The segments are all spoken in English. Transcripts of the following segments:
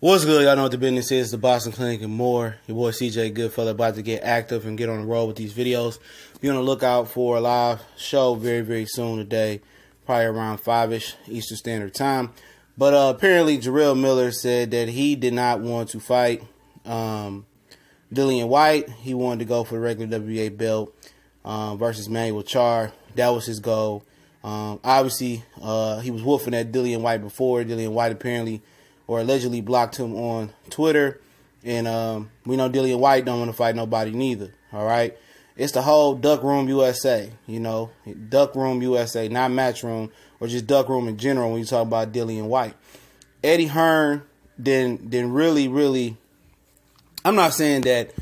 What's good? Y'all know what the business is. The Boston Clinic and more. Your boy CJ Goodfella about to get active and get on the road with these videos. Be on the lookout for a live show very, very soon today. Probably around 5-ish Eastern Standard Time. But apparently Jarrell Miller said that he did not want to fight Dillian Whyte. He wanted to go for the regular WBA belt versus Manuel Charr. That was his goal. Obviously, he was woofing at Dillian Whyte before. Dillian Whyte apparently or allegedly blocked him on Twitter. And we know Dillian Whyte don't want to fight nobody neither. All right. It's the whole Duck Room USA, you know, Duck Room USA, not Match Room or just Duck Room in general when you talk about Dillian Whyte. Eddie Hearn didn't really, I'm not saying that,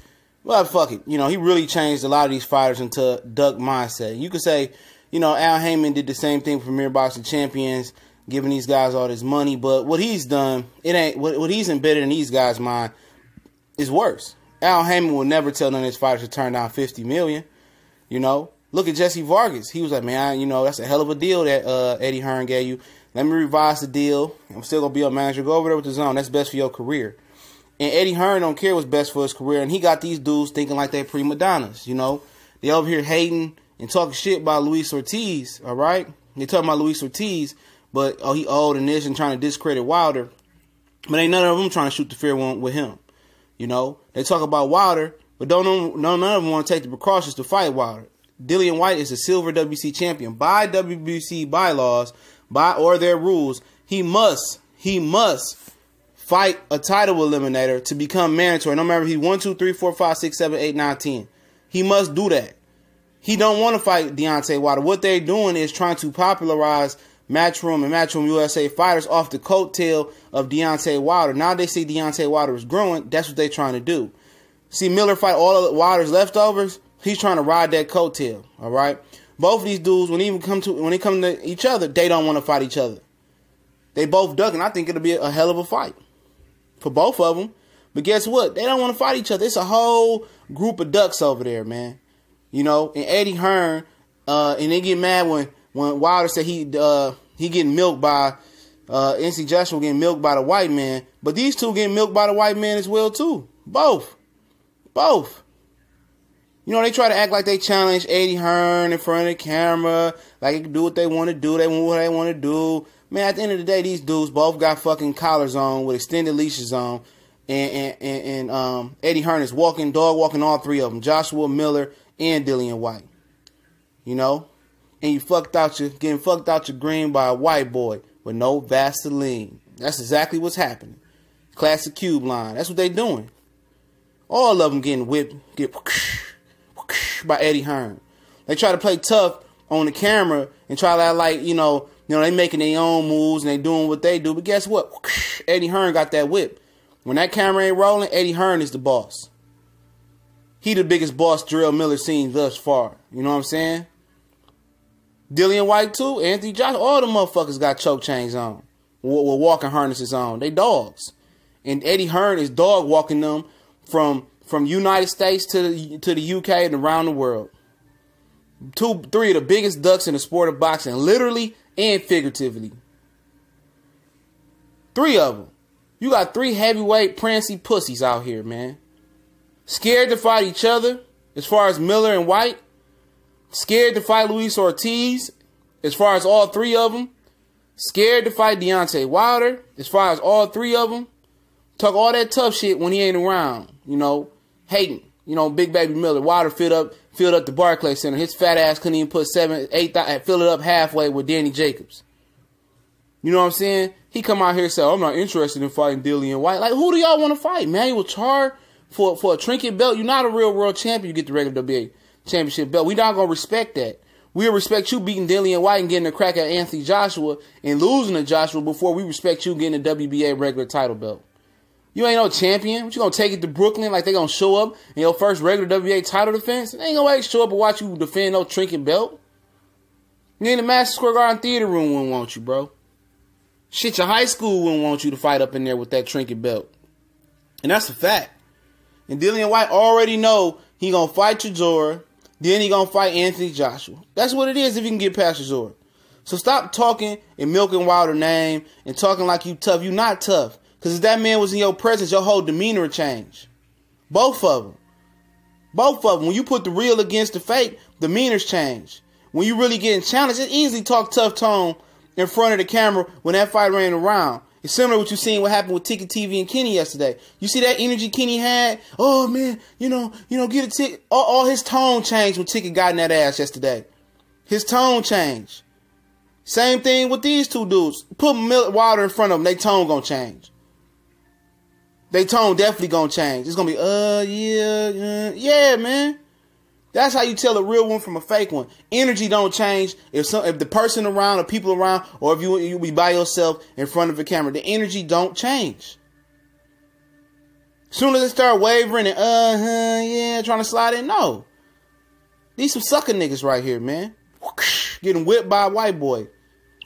well, fuck it. You know, he really changed a lot of these fighters into Duck mindset. You could say, you know, Al Heyman did the same thing for Premier Boxing Champions, giving these guys all this money, but what he's done, it ain't what he's embedded in these guys' mind is worse. Al Heyman will never tell none of his fighters to turn down $50 million. You know, look at Jesse Vargas. He was like, man, you know, that's a hell of a deal that Eddie Hearn gave you. Let me revise the deal. I'm still gonna be a manager. Go over there with the zone. That's best for your career. And Eddie Hearn don't care what's best for his career, and he got these dudes thinking like they're prima donnas. You know, they over here hating and talking shit about Luis Ortiz. All right, they talking about Luis Ortiz. But, oh, he old and this and trying to discredit Wilder. But ain't none of them trying to shoot the fair one with him. You know, they talk about Wilder, but none of them want to take the precautions to fight Wilder. Dillian Whyte is a silver WBC champion. By WBC bylaws, or their rules, he must fight a title eliminator to become mandatory. No matter if he 1, 2, 3, 4, 5, 6, 7, 8, 9, 10. He must do that. He don't want to fight Deontay Wilder. What they're doing is trying to popularize Matchroom and Matchroom USA fighters off the coattail of Deontay Wilder. Now they see Deontay Wilder is growing. That's what they're trying to do. See Miller fight all of Wilder's leftovers. He's trying to ride that coattail. All right. Both of these dudes, when they come to each other, they don't want to fight each other. They both ducking. I think it'll be a hell of a fight for both of them. But guess what? They don't want to fight each other. It's a whole group of ducks over there, man. You know, and Eddie Hearn, and they get mad when Wilder said he getting milked by NC Joshua getting milked by the white man, but these two getting milked by the white man as well too. Both. You know, they try to act like they challenge Eddie Hearn in front of the camera, like they can do what they want to do. They want what they want to do. Man, at the end of the day, these dudes both got fucking collars on with extended leashes on, and Eddie Hearn is dog walking all three of them, Joshua, Miller, and Dillian Whyte. You know. And you getting fucked out your green by a white boy with no Vaseline. That's exactly what's happening. Classic Cube line. That's what they doing. All of them getting whipped, get by Eddie Hearn. They try to play tough on the camera and try to act like, you know, they making their own moves and they doing what they do. But guess what? Eddie Hearn got that whip. When that camera ain't rolling, Eddie Hearn is the boss. He the biggest boss Jarrell Miller seen thus far. You know what I'm saying? Dillian Whyte too, Anthony Joshua, all the motherfuckers got choke chains on, with walking harnesses on. They dogs, and Eddie Hearn is dog walking them from United States to the UK and around the world. 2, 3 of the biggest ducks in the sport of boxing, literally and figuratively. 3 of them. You got 3 heavyweight prancy pussies out here, man. Scared to fight each other, as far as Miller and Whyte. Scared to fight Luis Ortiz, as far as all 3 of them. Scared to fight Deontay Wilder, as far as all 3 of them. Talk all that tough shit when he ain't around, you know, hating. You know, Big Baby Miller, Wilder filled up the Barclays Center. His fat ass couldn't even put 7, 8, fill it up halfway with Danny Jacobs. You know what I'm saying? He come out here and say, I'm not interested in fighting Dillian Whyte. Like, who do y'all want to fight? Manuel Charr for a trinket belt? You're not a real world champion. You get the regular WBA championship belt. We not gonna respect that. We'll respect you beating Dillian Whyte and getting a crack at Anthony Joshua and losing to Joshua before we respect you getting a WBA regular title belt. You ain't no champion. What, you gonna take it to Brooklyn like they gonna show up in your first regular WBA title defense? They ain't gonna show up and watch you defend no trinket belt. You in the Madison Square Garden theater room wouldn't want you, bro. Shit, your high school wouldn't want you to fight up in there with that trinket belt. And that's a fact. And Dillian Whyte already know he gonna fight Chisora. Then he gonna fight Anthony Joshua. That's what it is if you can get past Chisora. So stop talking and milking Wilder's name and talking like you tough. You not tough. Because if that man was in your presence, your whole demeanor would change. Both of them. Both of them. When you put the real against the fake, demeanors change. When you really getting challenged, it's easy to talk tough tone in front of the camera when that fight ran around. It's similar to what you seen what happened with Ticket TV and Kenny yesterday. You see that energy Kenny had? Oh man, get a Ticket. All his tone changed when Ticket got in that ass yesterday. His tone changed. Same thing with these two dudes. Put water in front of them, they tone gonna change. They tone definitely gonna change. It's gonna be, yeah, man. That's how you tell a real one from a fake one. Energy don't change if the person around or people around, or if you be by yourself in front of a camera. The energy don't change. As soon as they start wavering and trying to slide in, no. These some sucker niggas right here, man. Getting whipped by a white boy.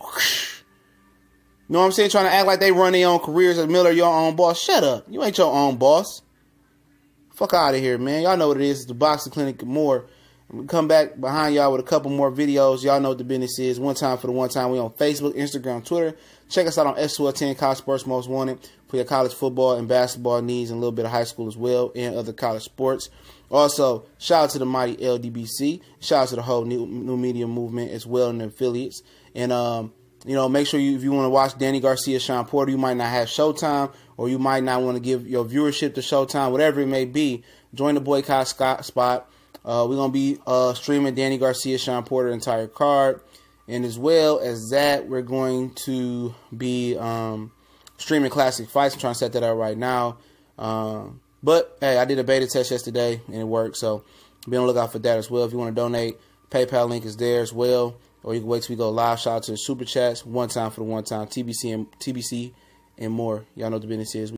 You know what I'm saying? Trying to act like they run their own careers as Miller, your own boss. Shut up. You ain't your own boss. Fuck out of here, man. Y'all know what it is. It's the Boxing Clinic and more. We come back behind y'all with a couple more videos. Y'all know what the business is. One time for the one time. We on Facebook, Instagram, Twitter. Check us out on S1210 College Sports Most Wanted for your college football and basketball needs and a little bit of high school as well and other college sports. Also, shout out to the mighty LDBC. Shout out to the whole new media movement as well and the affiliates. And make sure if you want to watch Danny Garcia, Sean Porter, you might not have Showtime, or you might not want to give your viewership to Showtime, whatever it may be. Join the Boycott spot. We're going to be streaming Danny Garcia, Sean Porter entire card. And as well as that, we're going to be streaming classic fights. I'm trying to set that up right now. But, hey, I did a beta test yesterday, and it worked. So be on the lookout for that as well. If you want to donate, PayPal link is there as well. Or you can wait till we go live. Shout out to the Super Chats. One time for the one time. TBC and more. Y'all know what the business is.